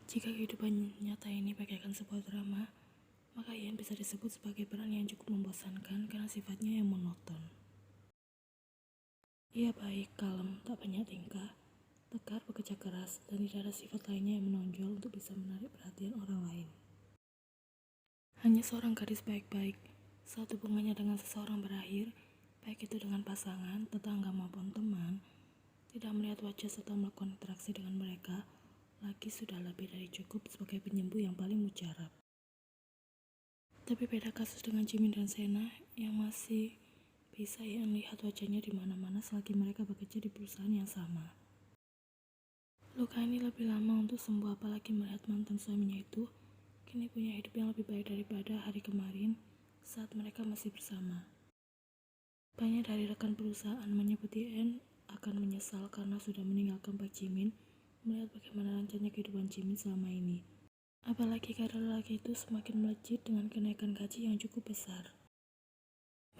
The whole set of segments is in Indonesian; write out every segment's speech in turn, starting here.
Jika kehidupan nyata ini bagaikan sebuah drama, maka Ian bisa disebut sebagai peran yang cukup membosankan karena sifatnya yang monoton. Ia baik, kalem, tak banyak tingkah, tegar, bekerja keras, dan tidak ada sifat lainnya yang menonjol untuk bisa menarik perhatian orang lain. Hanya seorang gadis baik-baik, saat hubungannya dengan seseorang berakhir, baik itu dengan pasangan, tetangga maupun teman, tidak melihat wajah serta melakukan interaksi dengan mereka, lagi sudah lebih dari cukup sebagai penyembuh yang paling mujarab. Tapi beda kasus dengan Jimin dan Sena yang masih bisa Ian lihat wajahnya di mana-mana selagi mereka bekerja di perusahaan yang sama. Luka ini lebih lama untuk sembuh, apalagi melihat mantan suaminya itu kini punya hidup yang lebih baik daripada hari kemarin saat mereka masih bersama. Banyak dari rekan perusahaan menyebut Ian akan menyesal karena sudah meninggalkan Pak Jimin, melihat bagaimana lancarnya kehidupan Jimin selama ini. Apalagi karena lelaki itu semakin melejit dengan kenaikan gaji yang cukup besar.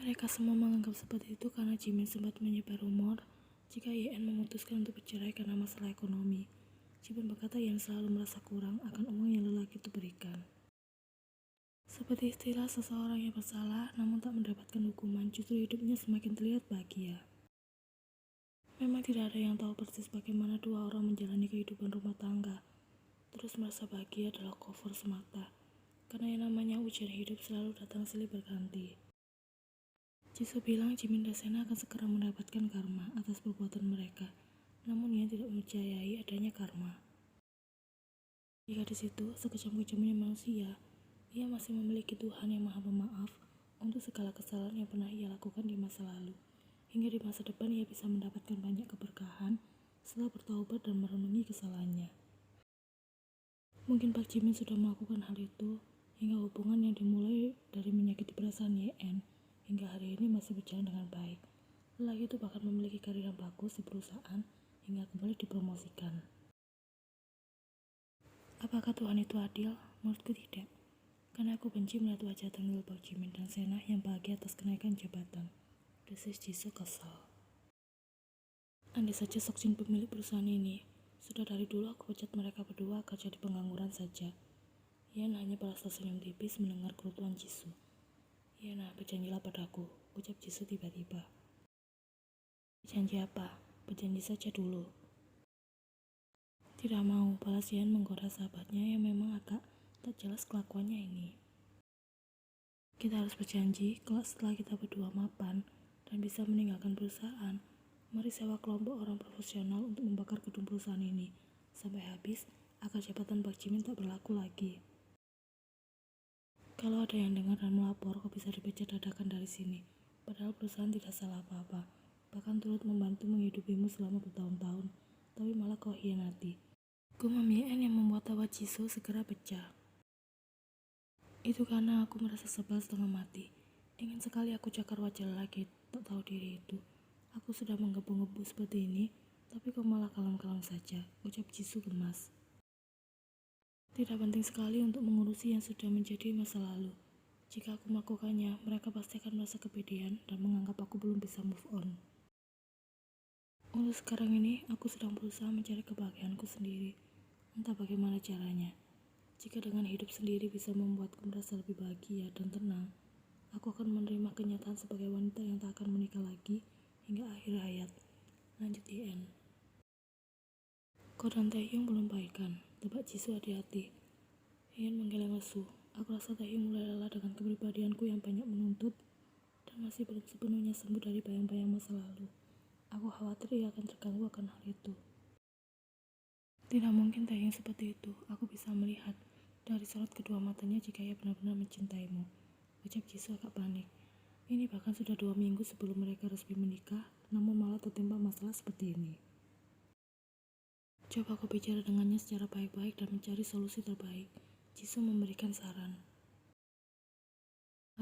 Mereka semua menganggap seperti itu karena Jimin sempat menyebar rumor jika Ian memutuskan untuk bercerai karena masalah ekonomi. Jimin berkata Ian selalu merasa kurang akan uang yang lelaki itu berikan. Seperti istilah seseorang yang bersalah namun tak mendapatkan hukuman, justru hidupnya semakin terlihat bahagia. Memang tidak ada yang tahu persis bagaimana dua orang menjalani kehidupan rumah tangga. Terus merasa bahagia adalah cover semata, karena yang namanya ujian hidup selalu datang silih berganti. Jisoo bilang Jimin dan Sena akan segera mendapatkan karma atas perbuatan mereka, namun ia tidak mempercayai adanya karma. Jika di situ, sekejam-kejamnya manusia, ia masih memiliki Tuhan yang Maha Pemaaf untuk segala kesalahan yang pernah ia lakukan di masa lalu. Hingga di masa depan ia bisa mendapatkan banyak keberkahan setelah bertaubat dan merenungi kesalahannya. Mungkin Park Jimin sudah melakukan hal itu hingga hubungan yang dimulai dari menyakiti perasaan Yeon hingga hari ini masih berjalan dengan baik. Lelaki itu bahkan memiliki karir yang bagus di perusahaan hingga kembali dipromosikan. Apakah Tuhan itu adil? Menurutku tidak. Karena aku benci melihat wajah tengil Park Jimin dan Sena yang bahagia atas kenaikan jabatan. Desis Jisoo kesal. Andai saja Seokjin pemilik perusahaan ini, sudah dari dulu aku pecat mereka berdua agar jadi pengangguran saja. Ian hanya balas tersenyum tipis mendengar kerutuan Jisoo. Yana, berjanjilah padaku, ucap Jisoo tiba-tiba. Berjanji apa? Berjanji saja dulu. Tidak mau, balas Ian menggoda sahabatnya yang memang agak tak jelas kelakuannya ini. Kita harus berjanji kalau setelah kita berdua mapan dan bisa meninggalkan perusahaan, mari sewa kelompok orang profesional untuk membakar gedung perusahaan ini sampai habis agar jabatan Park Jimin tak berlaku lagi. Kalau ada yang dengar dan melapor, kau bisa dipecat dadakan dari sini. Padahal perusahaan tidak salah apa-apa, bahkan turut membantu menghidupimu selama bertahun-tahun, tapi malah kau hianati. Gumam Yeon yang membuat tawa Jisoo segera pecah. Itu karena aku merasa sebal setengah mati. Ingin sekali aku cakar wajah lelaki tak tahu diri itu. Aku sudah menggebu-gebu seperti ini, tapi kau malah kalem-kalem saja, ucap Jisoo gemas. Tidak penting sekali untuk mengurusi yang sudah menjadi masa lalu. Jika aku melakukannya, mereka pasti akan merasa kepedean dan menganggap aku belum bisa move on. Untuk sekarang ini, aku sedang berusaha mencari kebahagiaanku sendiri. Entah bagaimana caranya. Jika dengan hidup sendiri bisa membuatku merasa lebih bahagia dan tenang, aku akan menerima kenyataan sebagai wanita yang tak akan menikah lagi hingga akhir hayat. Lanjut IN. Kau dan Taehyung belum baikan, tebak Jisoo hati-hati. Ian menggeleng lesu. Aku rasa Taehyung mulai lelah dengan kepribadianku yang banyak menuntut dan masih belum sepenuhnya sembuh dari bayang-bayang masa lalu. Aku khawatir ia akan terganggu akan hal itu. Tidak mungkin Taehyung seperti itu. Aku bisa melihat dari sorot kedua matanya jika ia benar-benar mencintaimu, ucap Jisoo agak panik. Ini bahkan sudah 2 minggu sebelum mereka resmi menikah, namun malah tertimpa masalah seperti ini. Coba kau bicara dengannya secara baik-baik dan mencari solusi terbaik. Jisoo memberikan saran.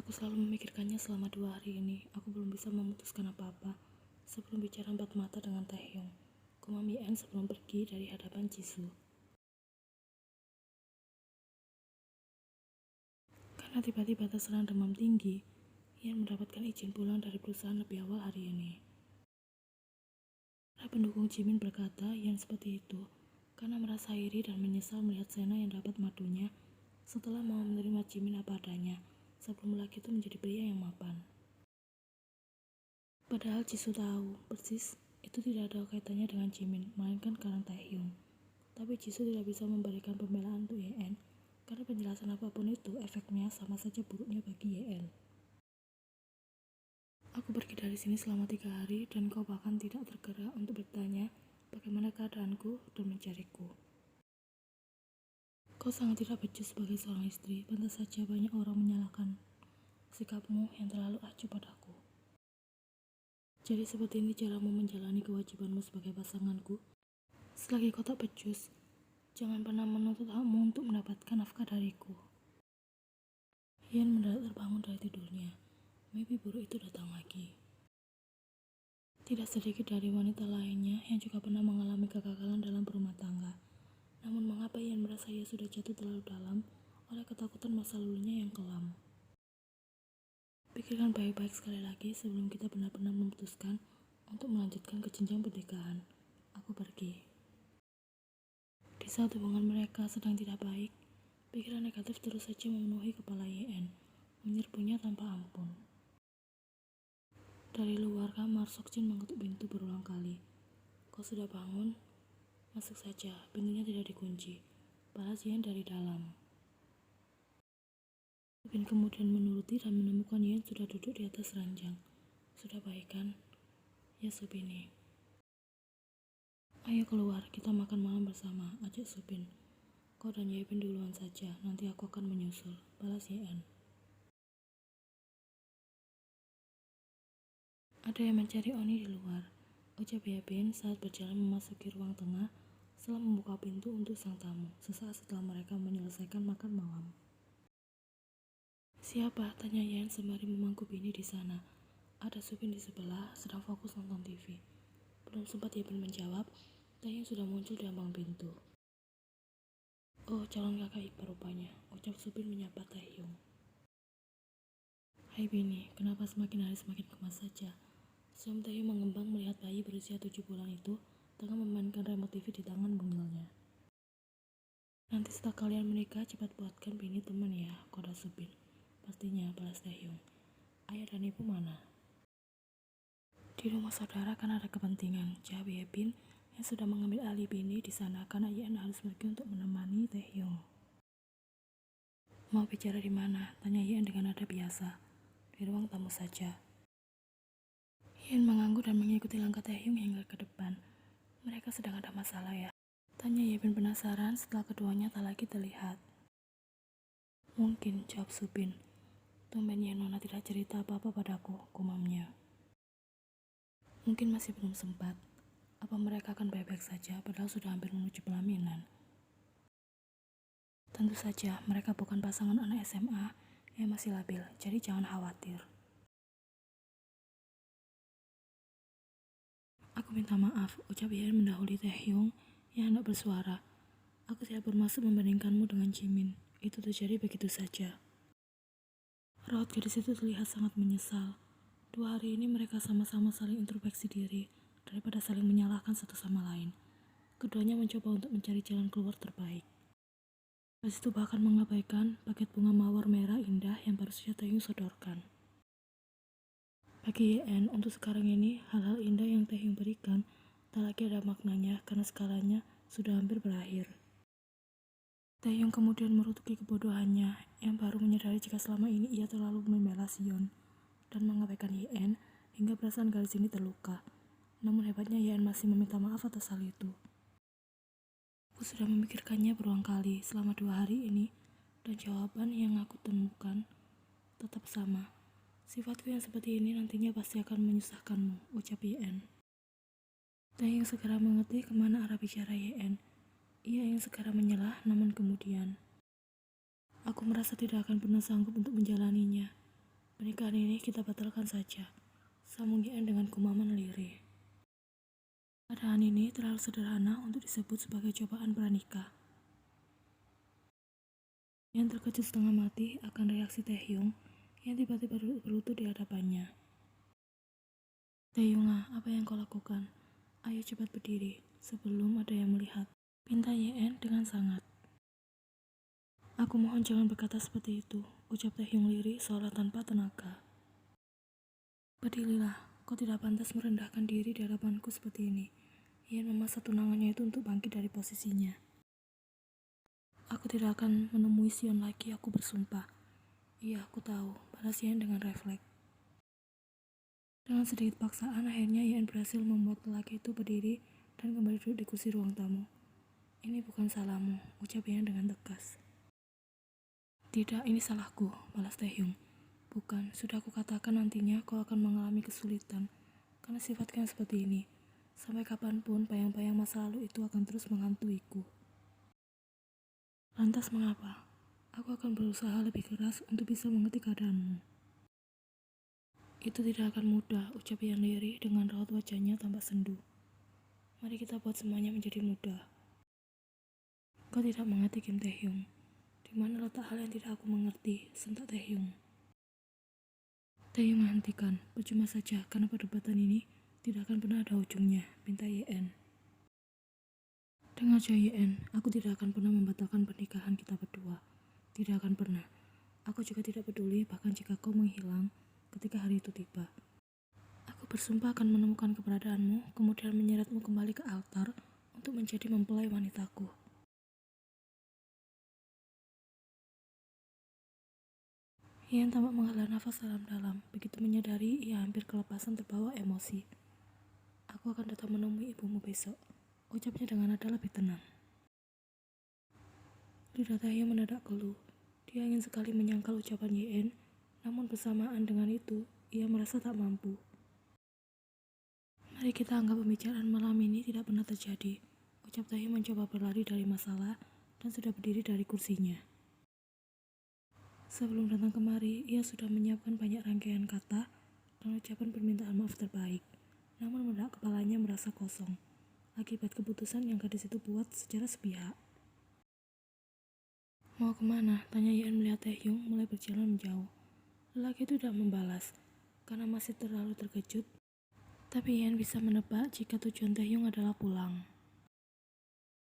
Aku selalu memikirkannya selama 2 hari ini. Aku belum bisa memutuskan apa-apa sebelum bicara 4 mata dengan Taehyung. Gumam Yeon sebelum pergi dari hadapan Jisoo. Karena tiba-tiba terserang demam tinggi, ia mendapatkan izin pulang dari perusahaan lebih awal hari ini. Para pendukung Jimin berkata yang seperti itu karena merasa iri dan menyesal melihat Sena yang dapat madunya setelah mau menerima Jimin apa adanya sebelum lelaki itu menjadi pria yang mapan. Padahal Jisoo tahu persis itu tidak ada kaitannya dengan Jimin, melainkan karena Taehyung. Tapi Jisoo tidak bisa memberikan pembelaan untuk YN karena penjelasan apapun itu efeknya sama saja buruknya bagi YN. Aku pergi dari sini selama 3 hari dan kau bahkan tidak tergerak untuk bertanya bagaimana keadaanku dan mencariku. Kau sangat tidak becus sebagai seorang istri, pantas saja banyak orang menyalahkan sikapmu yang terlalu acuh padaku. Jadi seperti ini caramu menjalani kewajibanmu sebagai pasanganku? Selagi kau tak becus, jangan pernah menuntut hakmu untuk mendapatkan nafkah dariku. Yen mendadak terbangun dari tidurnya. Mimpi buruk itu datang lagi. Tidak sedikit dari wanita lainnya yang juga pernah mengalami kegagalan dalam berumah tangga. Namun mengapa Yen merasa ia sudah jatuh terlalu dalam oleh ketakutan masa lalunya yang kelam? Pikirkan baik-baik sekali lagi sebelum kita benar-benar memutuskan untuk melanjutkan ke jenjang pernikahan. Aku pergi. Di saat hubungan mereka sedang tidak baik, pikiran negatif terus saja memenuhi kepala YN, menyerbunya tanpa ampun. Dari luar kamar, Sokjin mengetuk pintu berulang kali. Kau sudah bangun? Masuk saja, pintunya tidak dikunci. Balas Yen dari dalam. Subin kemudian menuruti dan menemukan Yen sudah duduk di atas ranjang. Sudah baik kan? Ya Subini. Ayo keluar, kita makan malam bersama, ajak Subin. Kau dan Yepin duluan saja, nanti aku akan menyusul. Balas Yen. Ada yang mencari Oni di luar, ucap Yepin saat berjalan memasuki ruang tengah setelah membuka pintu untuk sang tamu, sesaat setelah mereka menyelesaikan makan malam. Siapa? Tanya Yen sembari memangku Bini di sana. Ada Subin di sebelah, sedang fokus nonton TV. Belum sempat Yepin menjawab, Taehyung sudah muncul di ambang pintu. Oh, calon kakak ipar rupanya, ucap Subin menyapa Taehyung. Hai Bini, kenapa semakin hari semakin gemas saja? Senyum Taehyung mengembang melihat bayi berusia 7 bulan itu tengah memainkan remote TV di tangan mungilnya. Nanti setelah kalian menikah, cepat buatkan Bini teman ya, koda Subin. Pastinya, balas Taehyung. Ayah dan ibu mana? Di rumah saudara kan ada kepentingan, jawab Yepin yang sudah mengambil alih Bini di sana karena Yen harus pergi untuk menemani Taehyung. Mau bicara di mana? Tanya Yen dengan nada biasa. Di ruang tamu saja. Yen mengangguk dan mengikuti langkah Taehyung hingga ke depan. Mereka sedang ada masalah ya? Tanya Yepin penasaran setelah keduanya tak lagi terlihat. Mungkin, jawab Subin. Tumben Yen Nona tidak cerita apa-apa padaku, gumamnya. Mungkin masih belum sempat. Apa mereka akan baik-baik saja padahal sudah hampir menuju pelaminan? Tentu saja mereka bukan pasangan anak SMA yang masih labil, jadi jangan khawatir. Aku minta maaf, ucap Yen mendahului Taehyung yang hendak bersuara. Aku tidak bermaksud membandingkanmu dengan Jimin. Itu terjadi begitu saja. Raut gadis itu terlihat sangat menyesal. 2 hari ini mereka sama-sama saling introspeksi diri daripada saling menyalahkan satu sama lain. Keduanya mencoba untuk mencari jalan keluar terbaik. Gadis itu bahkan mengabaikan paket bunga mawar merah indah yang baru saja Taehyung sodorkan. Bagi YN, untuk sekarang ini, hal-hal indah yang Taehyung berikan tak lagi ada maknanya karena skalanya sudah hampir berakhir. Taehyung kemudian merutuki kebodohannya yang baru menyadari jika selama ini ia terlalu membela Sion dan mengabaikan YN hingga perasaan gadis ini terluka. Namun hebatnya YN masih meminta maaf atas hal itu. Aku sudah memikirkannya berulang kali selama 2 hari ini dan jawaban yang aku temukan tetap sama. Sifatku yang seperti ini nantinya pasti akan menyusahkanmu, ucap YN. Taehyung segera mengerti kemana arah bicara YN. Ia ingin segera menyelah, namun kemudian, aku merasa tidak akan pernah sanggup untuk menjalaninya. Pernikahan ini kita batalkan saja, sambung YN dengan gumaman lirih. Keadaan ini terlalu sederhana untuk disebut sebagai cobaan pranikah. Yang terkejut setengah mati akan reaksi Taehyung yang tiba-tiba berlutut di hadapannya. Taehyung, apa yang kau lakukan? Ayo cepat berdiri sebelum ada yang melihat. pinta YN dengan sangat. Aku mohon jangan berkata seperti itu, ucap Taehyung lirih seolah tanpa tenaga. Berdirilah, kau tidak pantas merendahkan diri di hadapanku seperti ini. Yen memasang tunangannya itu untuk bangkit dari posisinya. Aku tidak akan menemui Sion lagi, aku bersumpah. Iya, aku tahu, balas Yen dengan refleks. Dengan sedikit paksaan, akhirnya Yen berhasil membuat lelaki itu berdiri dan kembali duduk di kursi ruang tamu. Ini bukan salahmu, ucap Yen dengan tegas. Tidak, ini salahku, balas Taehyung. Bukan, sudah aku katakan nantinya kau akan mengalami kesulitan, karena sifatku yang seperti ini. Sampai kapanpun, bayang-bayang masa lalu itu akan terus menghantuiku. Lantas mengapa? Aku akan berusaha lebih keras untuk bisa mengerti keadaanmu. Itu tidak akan mudah, ucap Yan lirih dengan raut wajahnya tampak sendu. Mari kita buat semuanya menjadi mudah. Kau tidak mengerti Kim Taehyung. Di mana letak hal yang tidak aku mengerti, sentak Taehyung. Taehyung menghentikan, percuma saja karena perdebatan ini tidak akan pernah ada ujungnya, pinta YN. Dengar aja YN, aku tidak akan pernah membatalkan pernikahan kita berdua. Tidak akan pernah. Aku juga tidak peduli bahkan jika kau menghilang ketika hari itu tiba. Aku bersumpah akan menemukan keberadaanmu, kemudian menyeretmu kembali ke altar untuk menjadi mempelai wanitaku. Ian tampak menghela nafas dalam-dalam. Begitu menyadari, ia hampir kelepasan terbawa emosi. Aku akan datang menemui ibumu besok, ucapnya dengan nada lebih tenang. Lidah Taehyung mendadak keluh. Dia ingin sekali menyangkal ucapan YN, namun bersamaan dengan itu, ia merasa tak mampu. Mari kita anggap pembicaraan malam ini tidak pernah terjadi, ucap Taehyung mencoba berlari dari masalah dan sudah berdiri dari kursinya. Sebelum datang kemari, ia sudah menyiapkan banyak rangkaian kata dan ucapan permintaan maaf terbaik. Namun mendadak kepalanya merasa kosong, akibat keputusan yang gadis itu buat secara sepihak. Mau kemana? Tanya Yan melihat Taehyung mulai berjalan menjauh. Lelaki itu tidak membalas, karena masih terlalu terkejut. Tapi Yan bisa menebak jika tujuan Taehyung adalah pulang.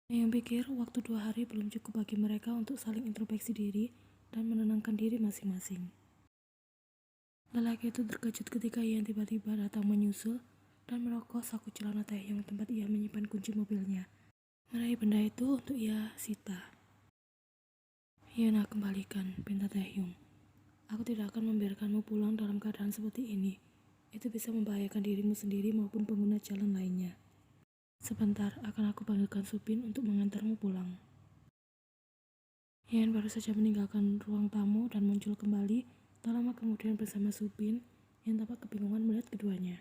Taehyung pikir waktu 2 hari belum cukup bagi mereka untuk saling introspeksi diri dan menenangkan diri masing-masing. Lelaki itu terkejut ketika Yan tiba-tiba datang menyusul dan merokok saku celana Taehyung tempat ia menyimpan kunci mobilnya. Meraih benda itu untuk ia sita. Yana, kembalikan, pinta Taehyung. Aku tidak akan membiarkanmu pulang dalam keadaan seperti ini. Itu bisa membahayakan dirimu sendiri maupun pengguna jalan lainnya. Sebentar, akan aku panggilkan Supin untuk mengantarmu pulang. Yan baru saja meninggalkan ruang tamu dan muncul kembali tak lama kemudian bersama Supin yang tampak kebingungan melihat keduanya.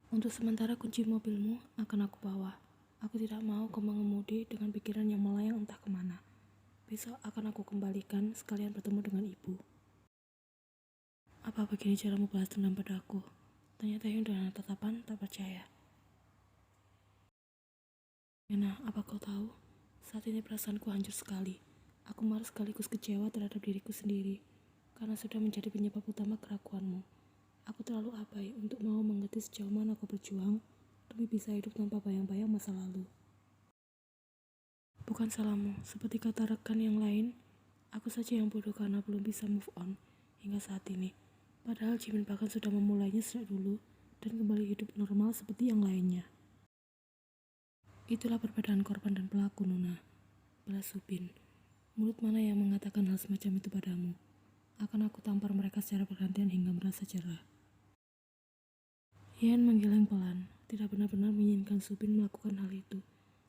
Untuk sementara kunci mobilmu akan aku bawa. Aku tidak mau kau mengemudi dengan pikiran yang melayang entah kemana. Besok akan aku kembalikan sekalian bertemu dengan ibu. Apa begini caramu balas dendam padaku? Tanya Taehyung dengan tatapan tak percaya. Yana, apa kau tahu? Saat ini perasaanku hancur sekali. Aku marah sekaligus kecewa terhadap diriku sendiri, karena sudah menjadi penyebab utama keraguanmu. Aku terlalu abai untuk mau mengerti sejauh mana kau berjuang demi bisa hidup tanpa bayang-bayang masa lalu. Bukan salahmu, seperti kata rekan yang lain, aku saja yang bodoh karena belum bisa move on hingga saat ini. Padahal Jimin bahkan sudah memulainya sejak dulu dan kembali hidup normal seperti yang lainnya. Itulah perbedaan korban dan pelaku, Nona, balas Supin. Mulut mana yang mengatakan hal semacam itu padamu? Akan aku tampar mereka secara bergantian hingga merasa jerah. Yan menggeleng pelan, tidak benar-benar menginginkan Supin melakukan hal itu.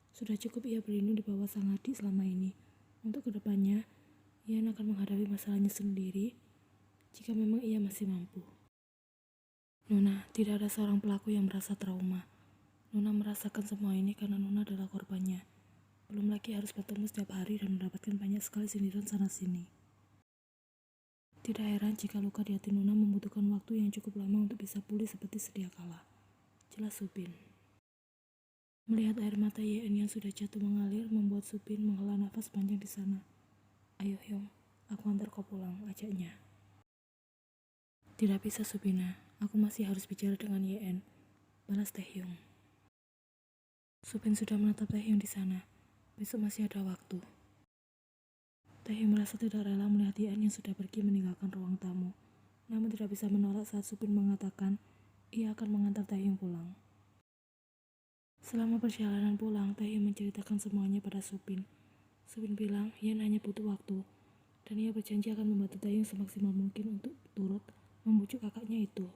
Sudah cukup ia berlindung di bawah sang adik selama ini. Untuk kedepannya, Yan akan menghadapi masalahnya sendiri jika memang ia masih mampu. Nona, tidak ada seorang pelaku yang merasa trauma. Nona merasakan semua ini karena Nona adalah korbannya. Belum lagi harus bertemu setiap hari dan mendapatkan banyak sekali sindiran sana-sini. Tidak heran jika luka di hati Nona membutuhkan waktu yang cukup lama untuk bisa pulih seperti sedia kala. Jelas Supin. Melihat air mata YN yang sudah jatuh mengalir membuat Supin menghela nafas panjang di sana. Ayo Hyung, aku antar kau pulang, ajaknya. Tidak bisa Supina, aku masih harus bicara dengan YN, balas Taehyung. Supin sudah menatap Taehyung di sana. Besok masih ada waktu. Taehyung merasa tidak rela melihat Ian yang sudah pergi meninggalkan ruang tamu. Namun tidak bisa menolak saat Supin mengatakan ia akan mengantar Taehyung pulang. Selama perjalanan pulang, Taehyung menceritakan semuanya pada Supin. Supin bilang Ian hanya butuh waktu, dan ia berjanji akan membantu Taehyung semaksimal mungkin untuk turut membujuk kakaknya itu.